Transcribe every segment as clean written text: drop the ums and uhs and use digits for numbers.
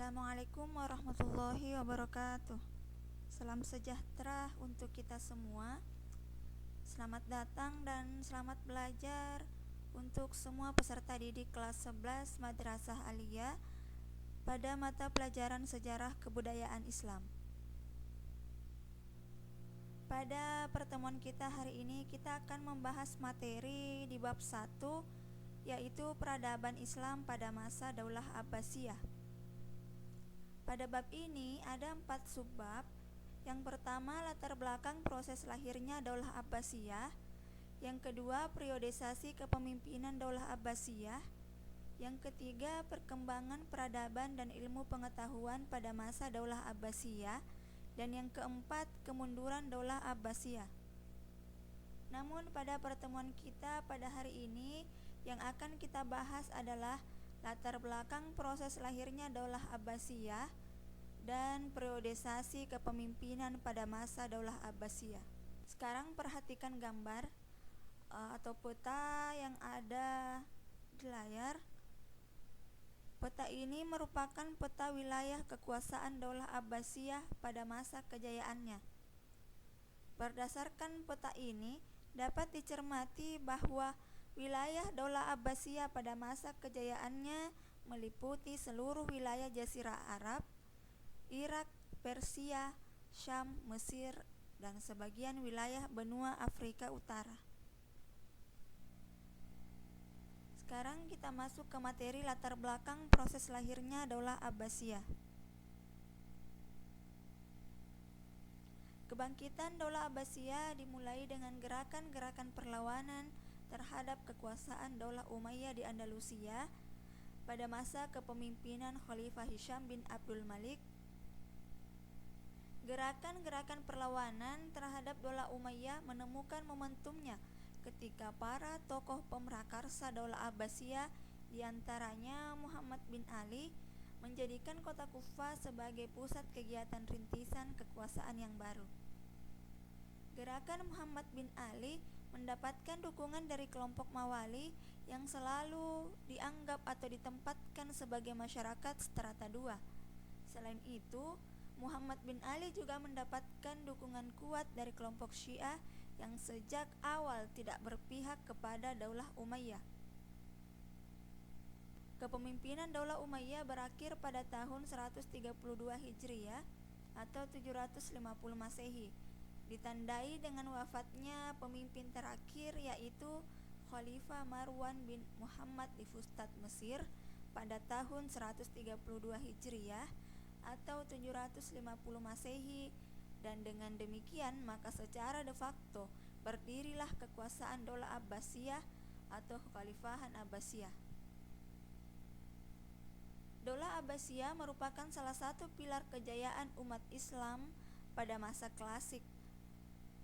Assalamualaikum warahmatullahi wabarakatuh. Salam sejahtera untuk kita semua. Selamat datang dan selamat belajar untuk semua peserta didik kelas 11 Madrasah Aliyah pada mata pelajaran Sejarah Kebudayaan Islam. Pada pertemuan kita hari ini kita akan membahas materi di bab 1, yaitu peradaban Islam pada masa Daulah Abbasiyah. Pada bab ini ada 4 subbab. Yang pertama, latar belakang proses lahirnya Daulah Abbasiyah. Yang kedua, periodisasi kepemimpinan Daulah Abbasiyah. Yang ketiga, perkembangan peradaban dan ilmu pengetahuan pada masa Daulah Abbasiyah. Dan yang keempat, kemunduran Daulah Abbasiyah. Namun pada pertemuan kita pada hari ini yang akan kita bahas adalah latar belakang proses lahirnya Daulah Abbasiyah dan periodisasi kepemimpinan pada masa Daulah Abbasiyah. Sekarang perhatikan gambar atau peta yang ada di layar. Peta ini merupakan peta wilayah kekuasaan Daulah Abbasiyah pada masa kejayaannya. Berdasarkan peta ini dapat dicermati bahwa wilayah Daulah Abbasiyah pada masa kejayaannya meliputi seluruh wilayah Jazirah Arab, Irak, Persia, Syam, Mesir, dan sebagian wilayah benua Afrika Utara. Sekarang kita masuk ke materi latar belakang proses lahirnya Daulah Abbasiyah. Kebangkitan Daulah Abbasiyah dimulai dengan gerakan-gerakan perlawanan terhadap kekuasaan Daulah Umayyah di Andalusia pada masa kepemimpinan Khalifah Hisham bin Abdul Malik. Gerakan-gerakan perlawanan terhadap Daulah Umayyah menemukan momentumnya ketika para tokoh pemrakarsa Daulah Abbasiyah, diantaranya Muhammad bin Ali, menjadikan kota Kufah sebagai pusat kegiatan rintisan kekuasaan yang baru. Gerakan Muhammad bin Ali mendapatkan dukungan dari kelompok Mawali yang selalu dianggap atau ditempatkan sebagai masyarakat strata 2. Selain itu, Muhammad bin Ali juga mendapatkan dukungan kuat dari kelompok Syiah yang sejak awal tidak berpihak kepada Daulah Umayyah. Kepemimpinan Daulah Umayyah berakhir pada tahun 132 Hijriah atau 750 Masehi, ditandai dengan wafatnya pemimpin terakhir yaitu Khalifah Marwan bin Muhammad di Fustat, Mesir pada tahun 132 Hijriah atau 750 Masehi, dan dengan demikian maka secara de facto berdirilah kekuasaan Daulah Abbasiyah atau Kekhalifahan Abbasiyah. Daulah Abbasiyah merupakan salah satu pilar kejayaan umat Islam pada masa klasik,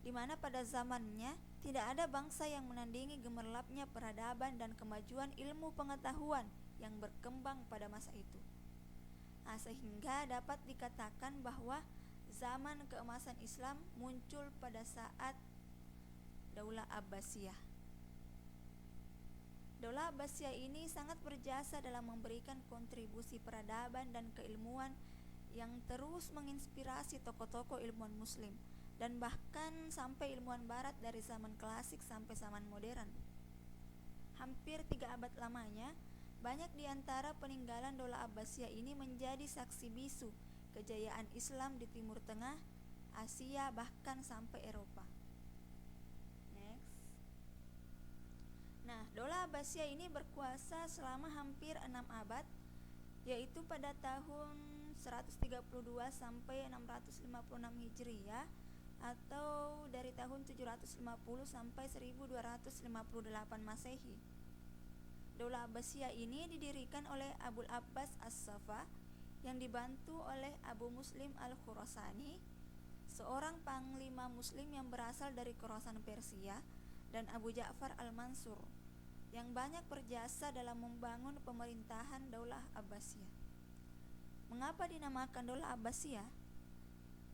di mana pada zamannya tidak ada bangsa yang menandingi gemerlapnya peradaban dan kemajuan ilmu pengetahuan yang berkembang pada masa itu. Sehingga dapat dikatakan bahwa zaman keemasan Islam muncul pada saat Daulah Abbasiyah. Daulah Abbasiyah ini sangat berjasa dalam memberikan kontribusi peradaban dan keilmuan yang terus menginspirasi tokoh-tokoh ilmuwan muslim dan bahkan sampai ilmuwan barat dari zaman klasik sampai zaman modern. Hampir 3 abad lamanya, banyak di antara peninggalan Daulah Abbasiyah ini menjadi saksi bisu kejayaan Islam di Timur Tengah, Asia, bahkan sampai Eropa. Next. Daulah Abbasiyah ini berkuasa selama hampir 6 abad, yaitu pada tahun 132 sampai 656 Hijriah atau dari tahun 750 sampai 1258 Masehi. Daulah Abbasiyah ini didirikan oleh Abul Abbas As-Saffah yang dibantu oleh Abu Muslim Al-Khurasani, seorang panglima muslim yang berasal dari Khorasan Persia, dan Abu Ja'far Al-Mansur yang banyak berjasa dalam membangun pemerintahan Daulah Abbasiyah. Mengapa dinamakan Daulah Abbasiyah?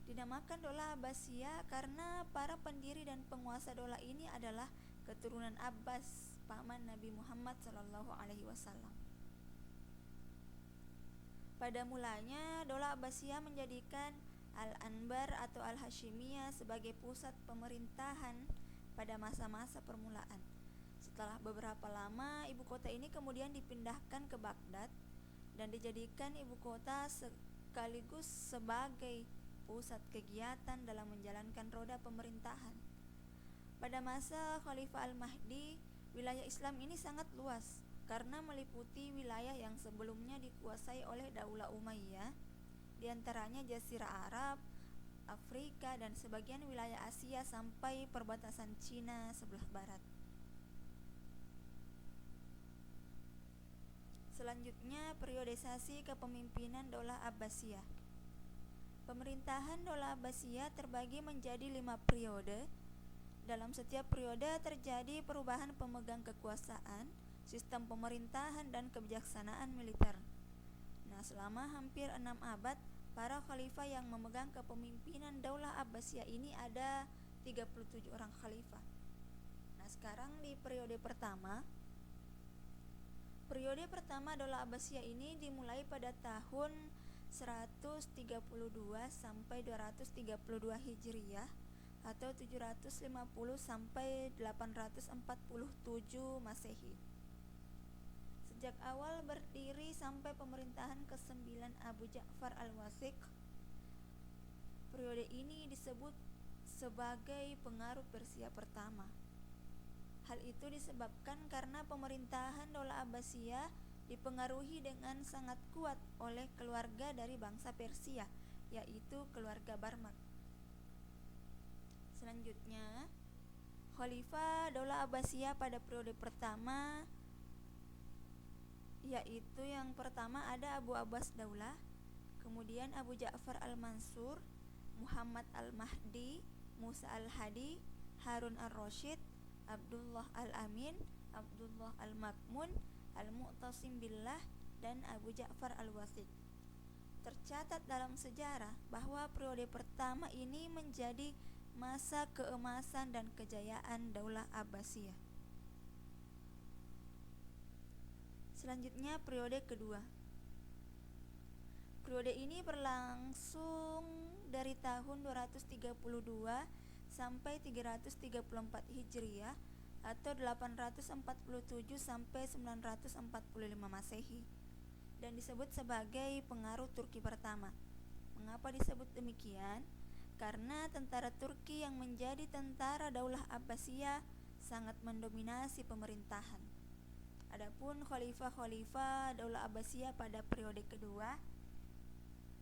Dinamakan Daulah Abbasiyah karena para pendiri dan penguasa daulah ini adalah keturunan Abbas, paman Nabi Muhammad SAW. Pada mulanya, Daulah Abbasiyah menjadikan Al-Anbar atau Al-Hashimiyah sebagai pusat pemerintahan pada masa-masa permulaan. Setelah beberapa lama, ibu kota ini kemudian dipindahkan ke Baghdad dan dijadikan ibu kota sekaligus sebagai pusat kegiatan dalam menjalankan roda pemerintahan. Pada masa Khalifah Al-Mahdi, wilayah Islam ini sangat luas karena meliputi wilayah yang sebelumnya dikuasai oleh Daulah Umayyah, diantaranya Jazirah Arab, Afrika, dan sebagian wilayah Asia sampai perbatasan Cina sebelah barat. Selanjutnya, periodisasi kepemimpinan Daulah Abbasiyah. Pemerintahan Daulah Abbasiyah terbagi menjadi 5 periode. Dalam setiap periode terjadi perubahan pemegang kekuasaan, sistem pemerintahan, dan kebijaksanaan militer. Nah, selama hampir 6 abad, para khalifah yang memegang kepemimpinan Daulah Abbasiyah ini ada 37 orang khalifah. Nah, sekarang di periode pertama Daulah Abbasiyah ini dimulai pada tahun 132 sampai 232 Hijriyah atau 750 sampai 847 Masehi. Sejak awal berdiri sampai pemerintahan ke-9 Abu Ja'far Al-Wathiq, periode ini disebut sebagai pengaruh Persia pertama. Hal itu disebabkan karena pemerintahan Daulah Abbasiyah dipengaruhi dengan sangat kuat oleh keluarga dari bangsa Persia, yaitu keluarga Barmak. Selanjutnya, Khalifah Daulah Abbasiyah pada periode pertama, yaitu yang pertama ada Abu Abbas Daulah, kemudian Abu Ja'far Al-Mansur, Muhammad Al-Mahdi, Musa Al-Hadi, Harun Ar-Rasyid, Abdullah Al-Amin, Abdullah Al-Makmun, Al-Mu'tasim Billah, dan Abu Ja'far Al-Wathiq. Tercatat dalam sejarah bahwa periode pertama ini menjadi masa keemasan dan kejayaan Daulah Abbasiyah. Selanjutnya periode kedua. Periode ini berlangsung dari tahun 232 sampai 334 Hijriyah atau 847 sampai 945 Masehi dan disebut sebagai pengaruh Turki pertama. Mengapa disebut demikian? Karena tentara Turki yang menjadi tentara Daulah Abbasiyah sangat mendominasi pemerintahan. Adapun khalifah-khalifah Daulah Abbasiyah pada periode kedua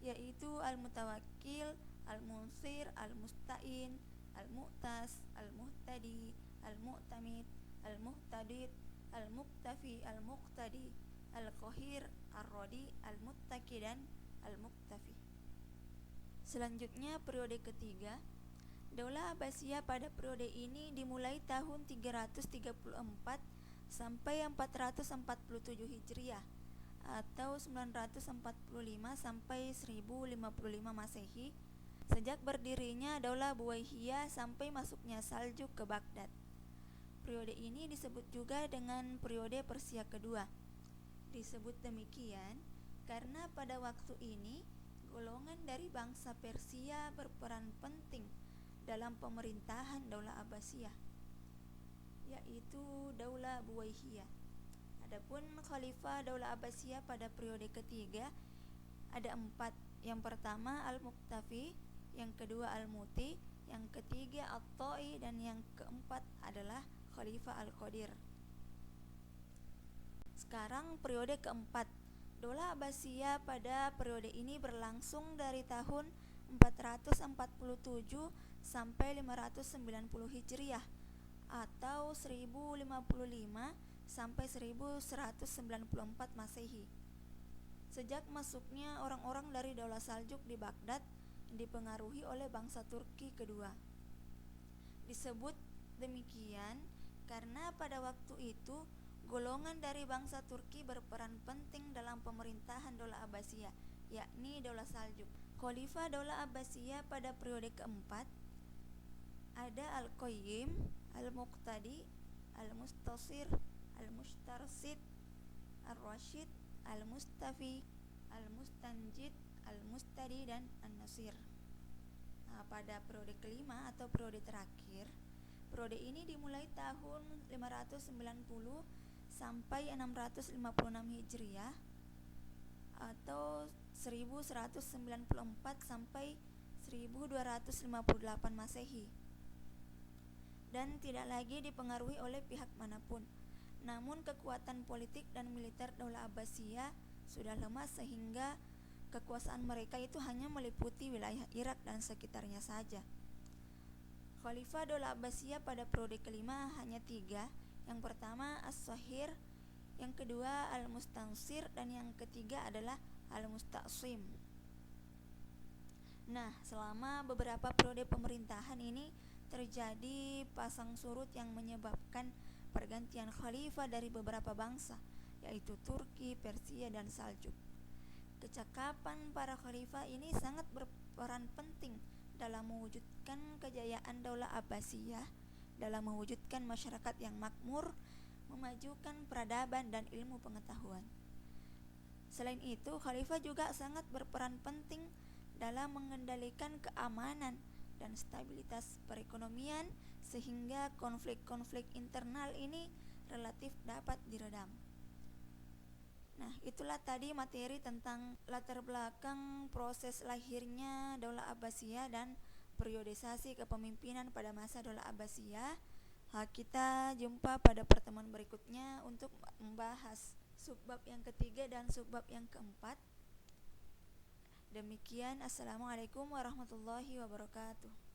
yaitu Al-Mutawakkil, Al-Munsir, Al-Musta'in, Al-Mu'tas, Al-Muhtadi, Al-Mu'tamid, Al-Muhtadid, Al-Muktafi, Al-Muqtadi, Al-Qahir, Ar-Radi, Al-Muttaki, dan Al-Muktafi. Selanjutnya periode ketiga, Daulah Abbasiyah pada periode ini dimulai tahun 334 sampai 447 Hijriyah atau 945 sampai 1055 Masehi, sejak berdirinya Daulah Buwaihiyah sampai masuknya Saljuk ke Baghdad. Periode ini disebut juga dengan periode Persia kedua. Disebut demikian karena pada waktu ini golongan dari bangsa Persia berperan penting dalam pemerintahan Daulah Abbasiyah, yaitu Daulah Buwaihiyah. Adapun khalifah Daulah Abbasiyah pada periode ketiga ada 4. Yang pertama Al-Muktafi, yang kedua Al-Muti, yang ketiga At-Ta'i, dan yang keempat adalah Khalifah Al-Qadir. Sekarang periode keempat. Daulah Abbasiyah pada periode ini berlangsung dari tahun 447 sampai 590 Hijriyah atau 1055 sampai 1194 Masehi. Sejak masuknya orang-orang dari Daulah Saljuk di Baghdad dipengaruhi oleh bangsa Turki kedua. Disebut demikian karena pada waktu itu golongan dari bangsa Turki berperan penting dalam pemerintahan Daulah Abbasiyah, yakni Daulah Saljuk. Khalifah Daulah Abbasiyah pada periode keempat ada Al-Qayyim, Al-Muqtadi, Al-Mustasir, Al-Mustarsid, Ar-Rasyid, Al-Mustafi, Al-Mustanjid, Al-Mustadi, dan An-Nasir. Nah, pada periode kelima atau periode terakhir, periode ini dimulai tahun 590 sampai 656 Hijriah atau 1194 sampai 1258 Masehi, dan tidak lagi dipengaruhi oleh pihak manapun. Namun kekuatan politik dan militer Daulah Abbasiyah sudah lemah sehingga kekuasaan mereka itu hanya meliputi wilayah Irak dan sekitarnya saja. Khalifah Daulah Abbasiyah pada periode kelima hanya 3. Yang pertama As-Sahir, yang kedua Al-Mustansir, dan yang ketiga adalah Al-Musta'sim. Nah, selama beberapa periode pemerintahan ini terjadi pasang surut yang menyebabkan pergantian khalifah dari beberapa bangsa, yaitu Turki, Persia, dan Saljuk. Kecakapan para khalifah ini sangat berperan penting dalam mewujudkan kejayaan Daulah Abbasiyah, dalam mewujudkan masyarakat yang makmur, memajukan peradaban dan ilmu pengetahuan. Selain itu, khalifah juga sangat berperan penting dalam mengendalikan keamanan dan stabilitas perekonomian sehingga konflik-konflik internal ini relatif dapat diredam. Nah, itulah tadi materi tentang latar belakang proses lahirnya Daulah Abbasiyah dan periodisasi kepemimpinan pada masa Daulah Abbasiyah. Kita jumpa pada pertemuan berikutnya untuk membahas subbab yang ketiga dan subbab yang keempat. Demikian, assalamualaikum warahmatullahi wabarakatuh.